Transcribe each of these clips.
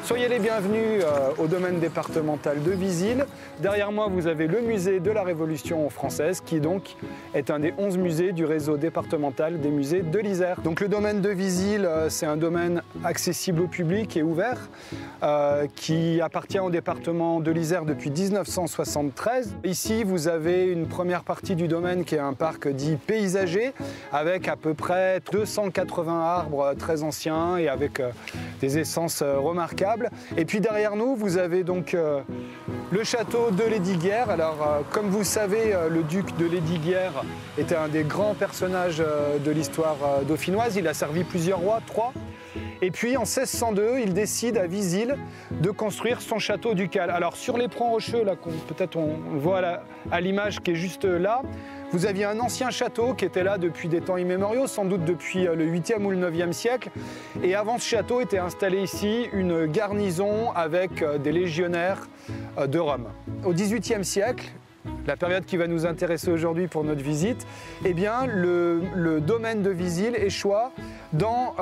Soyez les bienvenus au domaine départemental de Visil. Derrière moi, vous avez le musée de la Révolution française, qui donc est un des 11 musées du réseau départemental des musées de l'Isère. Donc le domaine de Visil, c'est un domaine accessible au public et ouvert, qui appartient au département de l'Isère depuis 1973. Ici, vous avez une première partie du domaine qui est un parc dit paysager, avec à peu près 280 arbres très anciens et avec des essences remarquables. Et puis derrière nous, vous avez donc le château de Lesdiguières. Alors, comme vous savez, le duc de Lesdiguières était un des grands personnages de l'histoire dauphinoise. Il a servi plusieurs rois, 3. Et puis en 1602, il décide à Visil de construire son château ducal. Alors sur l'éperon rocheux, là, peut-être on le voit à l'image qui est juste là, vous aviez un ancien château qui était là depuis des temps immémoriaux, sans doute depuis le 8e ou le 9e siècle. Et avant ce château était installée ici une garnison avec des légionnaires de Rome. Au 18e siècle, la période qui va nous intéresser aujourd'hui pour notre visite, eh bien, le domaine de Visil échoua dans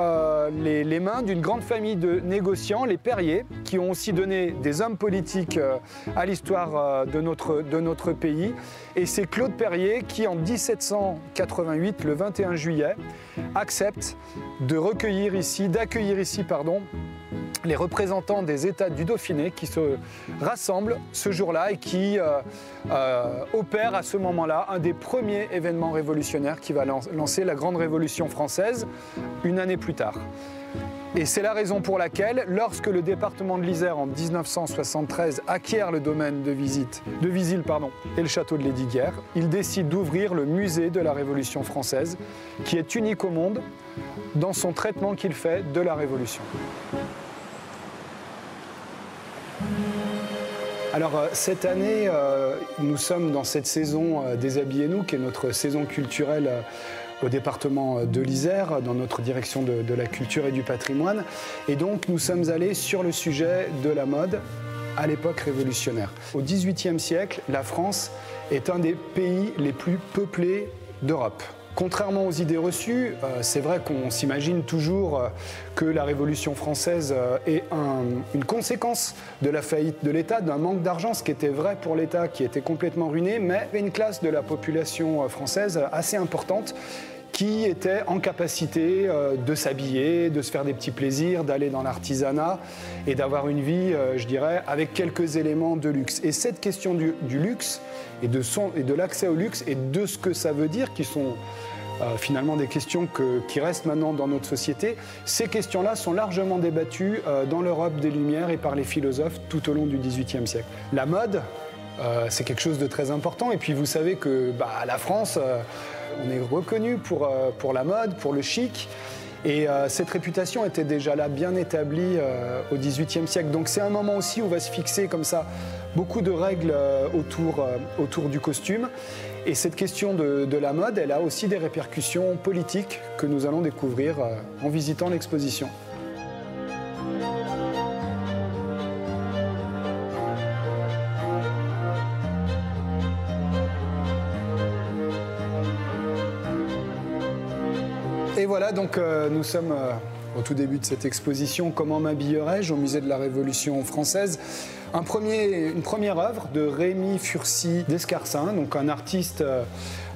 les mains d'une grande famille de négociants, les Perrier, qui ont aussi donné des hommes politiques à l'histoire de notre pays. Et c'est Claude Perrier qui, en 1788, le 21 juillet, accepte d'accueillir ici, les représentants des États du Dauphiné qui se rassemblent ce jour-là et qui opèrent à ce moment-là un des premiers événements révolutionnaires qui va lancer la Grande Révolution française une année plus tard. Et c'est la raison pour laquelle, lorsque le département de l'Isère, en 1973, acquiert le domaine de Visil et le château de Lesdiguières, il décide d'ouvrir le musée de la Révolution française, qui est unique au monde dans son traitement qu'il fait de la Révolution. Alors cette année, nous sommes dans cette saison Déshabillez-nous, qui est notre saison culturelle au département de l'Isère, dans notre direction de la culture et du patrimoine. Et donc nous sommes allés sur le sujet de la mode à l'époque révolutionnaire. Au XVIIIe siècle, la France est un des pays les plus peuplés d'Europe. Contrairement aux idées reçues, c'est vrai qu'on s'imagine toujours que la Révolution française est une conséquence de la faillite de l'État, d'un manque d'argent, ce qui était vrai pour l'État qui était complètement ruiné, mais une classe de la population française assez importante qui était en capacité de s'habiller, de se faire des petits plaisirs, d'aller dans l'artisanat et d'avoir une vie, je dirais, avec quelques éléments de luxe. Et cette question du luxe et de l'accès au luxe et de ce que ça veut dire, qui sont finalement des questions qui restent maintenant dans notre société, ces questions-là sont largement débattues dans l'Europe des Lumières et par les philosophes tout au long du XVIIIe siècle. La mode, c'est quelque chose de très important. Et puis vous savez que la France, on est reconnu pour la mode, pour le chic. Et cette réputation était déjà là, bien établie au XVIIIe siècle. Donc c'est un moment aussi où va se fixer comme ça beaucoup de règles autour du costume. Et cette question de la mode, elle a aussi des répercussions politiques que nous allons découvrir en visitant l'exposition. Et voilà, donc nous sommes au tout début de cette exposition « Comment m'habillerais-je » au musée de la Révolution française. Une première œuvre de Rémy Furcy d'Escarsin, donc un artiste,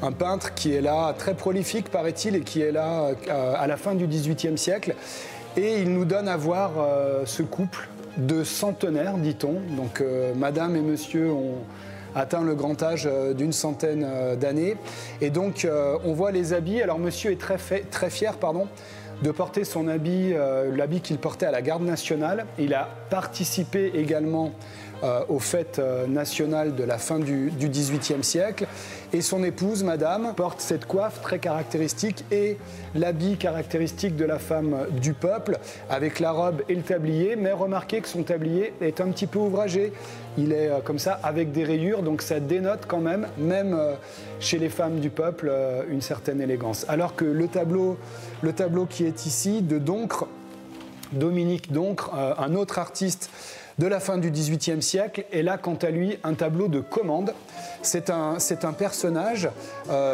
un peintre qui est là, très prolifique paraît-il, et qui est là à la fin du XVIIIe siècle. Et il nous donne à voir ce couple de centenaires, dit-on. Donc madame et monsieur ont atteint le grand âge d'une centaine d'années. Et donc on voit les habits. Alors monsieur est très fier, de porter son habit, l'habit qu'il portait à la Garde nationale. Il a participé également aux fêtes nationales de la fin du XVIIIe siècle. Et son épouse, madame, porte cette coiffe très caractéristique et l'habit caractéristique de la femme du peuple, avec la robe et le tablier. Mais remarquez que son tablier est un petit peu ouvragé. Il est comme ça, avec des rayures, donc ça dénote quand même chez les femmes du peuple, une certaine élégance. Alors que le tableau qui est ici, de Doncre, Dominique Doncre, un autre artiste de la fin du XVIIIe siècle, et là, quant à lui, un tableau de commande. C'est un personnage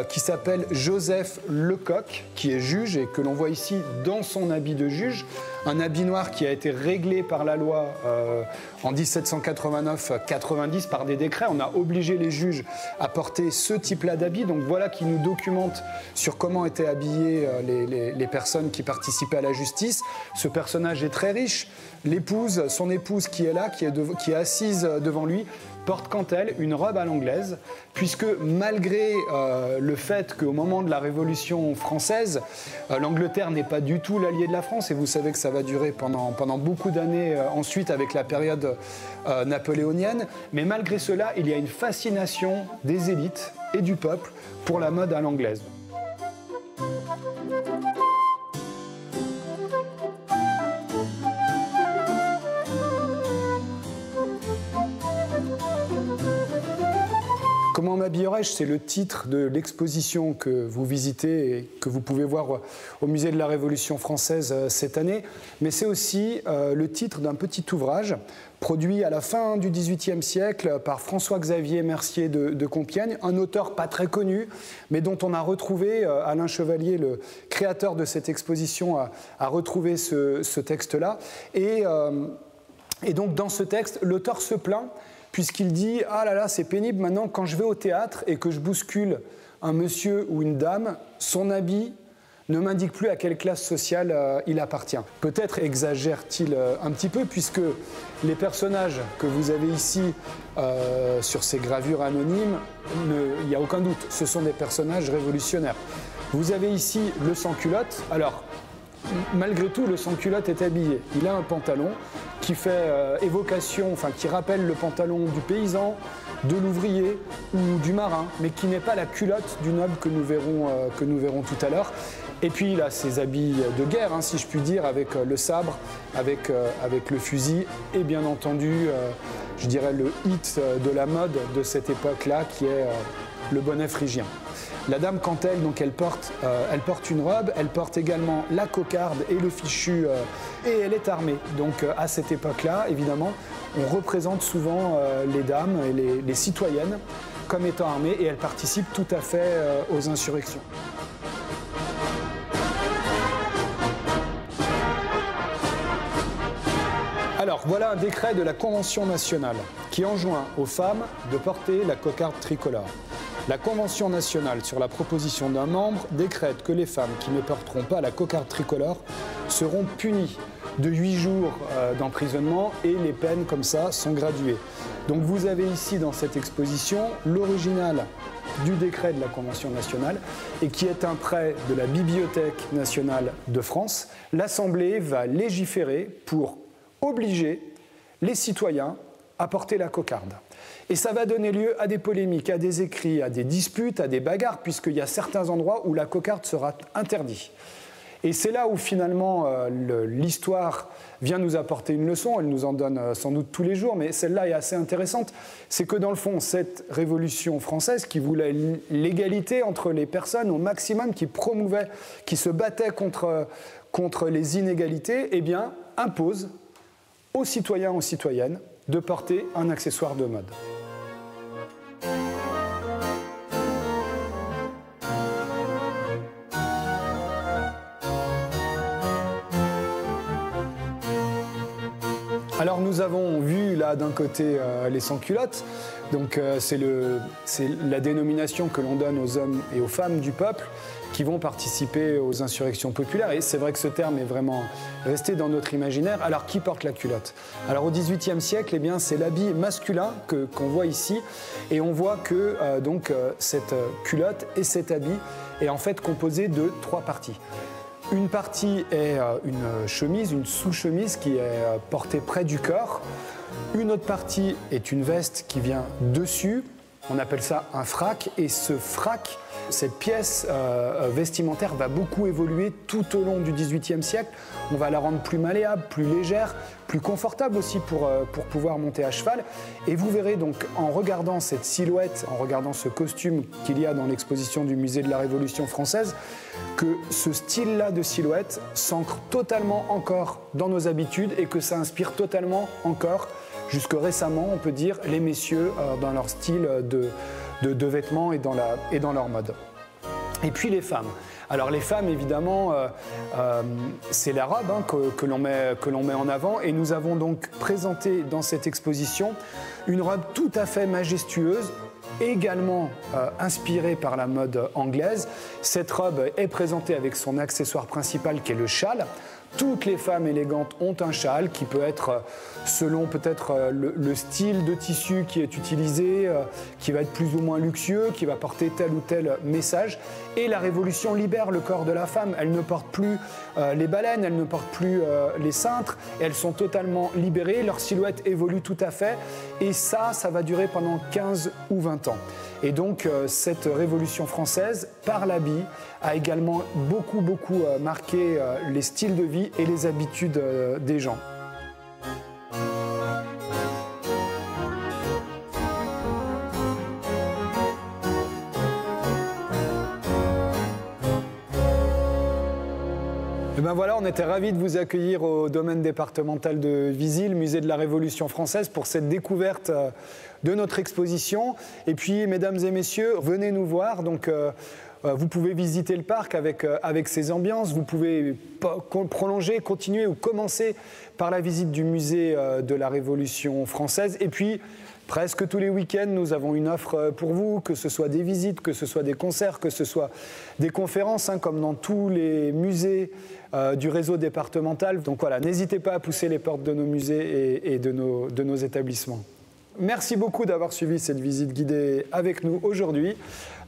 qui s'appelle Joseph Lecoq, qui est juge et que l'on voit ici dans son habit de juge, un habit noir qui a été réglé par la loi en 1789-90 par des décrets. On a obligé les juges à porter ce type-là d'habit. Donc voilà qui nous documente sur comment étaient habillées les personnes qui participaient à la justice. Ce personnage est très riche. L'épouse, son épouse qui est là, qui est assise devant lui, porte quant à elle une robe à l'anglaise, puisque malgré le fait qu'au moment de la Révolution française, l'Angleterre n'est pas du tout l'allié de la France, et vous savez que ça va durer pendant beaucoup d'années ensuite avec la période napoléonienne, mais malgré cela, il y a une fascination des élites et du peuple pour la mode à l'anglaise. Comment m'habillerais-je? C'est le titre de l'exposition que vous visitez et que vous pouvez voir au Musée de la Révolution française cette année. Mais c'est aussi le titre d'un petit ouvrage produit à la fin du XVIIIe siècle par François-Xavier Mercier de Compiègne, un auteur pas très connu, mais dont on a retrouvé, Alain Chevalier, le créateur de cette exposition, a retrouvé ce texte-là. Et donc dans ce texte, l'auteur se plaint puisqu'il dit « Ah là là, c'est pénible maintenant, quand je vais au théâtre et que je bouscule un monsieur ou une dame, son habit ne m'indique plus à quelle classe sociale il appartient. » Peut-être exagère-t-il un petit peu, puisque les personnages que vous avez ici sur ces gravures anonymes, il n'y a aucun doute, ce sont des personnages révolutionnaires. Vous avez ici le sans-culotte. Alors, malgré tout, le sans-culotte est habillé. Il a un pantalon qui fait évocation, enfin qui rappelle le pantalon du paysan, de l'ouvrier ou du marin, mais qui n'est pas la culotte du noble que nous verrons tout à l'heure. Et puis il a ses habits de guerre, hein, si je puis dire, avec le sabre, avec le fusil, et bien entendu, je dirais le hit de la mode de cette époque-là, qui est le bonnet phrygien. La dame, quant à elle, donc, elle porte une robe, elle porte également la cocarde et le fichu, et elle est armée. Donc à cette époque-là, évidemment, on représente souvent les dames et les citoyennes comme étant armées, et elles participent tout à fait aux insurrections. Alors, voilà un décret de la Convention nationale qui enjoint aux femmes de porter la cocarde tricolore. La Convention nationale, sur la proposition d'un membre, décrète que les femmes qui ne porteront pas la cocarde tricolore seront punies de 8 jours d'emprisonnement, et les peines comme ça sont graduées. Donc vous avez ici dans cette exposition l'original du décret de la Convention nationale, et qui est un prêt de la Bibliothèque nationale de France. L'Assemblée va légiférer pour obliger les citoyens à porter la cocarde. Et ça va donner lieu à des polémiques, à des écrits, à des disputes, à des bagarres, puisqu'il y a certains endroits où la cocarde sera interdite. Et c'est là où finalement l'histoire vient nous apporter une leçon. Elle nous en donne sans doute tous les jours, mais celle-là est assez intéressante. C'est que dans le fond, cette Révolution française qui voulait l'égalité entre les personnes au maximum, qui promouvait, qui se battait contre les inégalités, eh bien, impose aux citoyens, aux citoyennes, de porter un accessoire de mode. Alors nous avons vu là d'un côté les sans-culottes, donc c'est la dénomination que l'on donne aux hommes et aux femmes du peuple qui vont participer aux insurrections populaires, et c'est vrai que ce terme est vraiment resté dans notre imaginaire. Alors qui porte la culotte? Alors au XVIIIe siècle, eh bien, c'est l'habit masculin qu'on voit ici, et on voit que cette culotte et cet habit est en fait composé de 3 parties. Une partie est une chemise, une sous-chemise qui est portée près du corps. Une autre partie est une veste qui vient dessus. On appelle ça un frac. Et ce frac, cette pièce vestimentaire va beaucoup évoluer tout au long du XVIIIe siècle. On va la rendre plus malléable, plus légère, plus confortable aussi pour pouvoir monter à cheval. Et vous verrez donc en regardant cette silhouette, en regardant ce costume qu'il y a dans l'exposition du Musée de la Révolution française, que ce style-là de silhouette s'ancre totalement encore dans nos habitudes, et que ça inspire totalement encore, jusque récemment, on peut dire, les messieurs dans leur style de vêtements et dans leur mode. Et puis les femmes. Alors les femmes, évidemment, c'est la robe hein, que l'on met en avant. Et nous avons donc présenté dans cette exposition une robe tout à fait majestueuse, également inspirée par la mode anglaise. Cette robe est présentée avec son accessoire principal qui est le châle. Toutes les femmes élégantes ont un châle qui peut être, selon peut-être le style de tissu qui est utilisé, qui va être plus ou moins luxueux, qui va porter tel ou tel message. Et la révolution libère le corps de la femme. Elle ne porte plus les baleines, elle ne porte plus les cintres. Elles sont totalement libérées, leur silhouette évolue tout à fait. Et ça va durer pendant 15 ou 20 ans. Et donc cette révolution française, par l'habit, a également beaucoup marqué les styles de vie et les habitudes des gens. Et ben voilà, on était ravis de vous accueillir au domaine départemental de Visil, musée de la Révolution française, pour cette découverte de notre exposition. Et puis, mesdames et messieurs, venez nous voir. Donc, vous pouvez visiter le parc avec ses ambiances. Vous pouvez prolonger, continuer ou commencer par la visite du musée de la Révolution française. Et puis, presque tous les week-ends, nous avons une offre pour vous, que ce soit des visites, que ce soit des concerts, que ce soit des conférences, hein, comme dans tous les musées du réseau départemental. Donc voilà, n'hésitez pas à pousser les portes de nos musées et de nos établissements. Merci beaucoup d'avoir suivi cette visite guidée avec nous aujourd'hui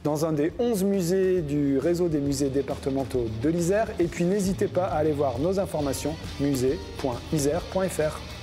dans un des 11 musées du réseau des musées départementaux de l'Isère. Et puis n'hésitez pas à aller voir nos informations musée.isère.fr.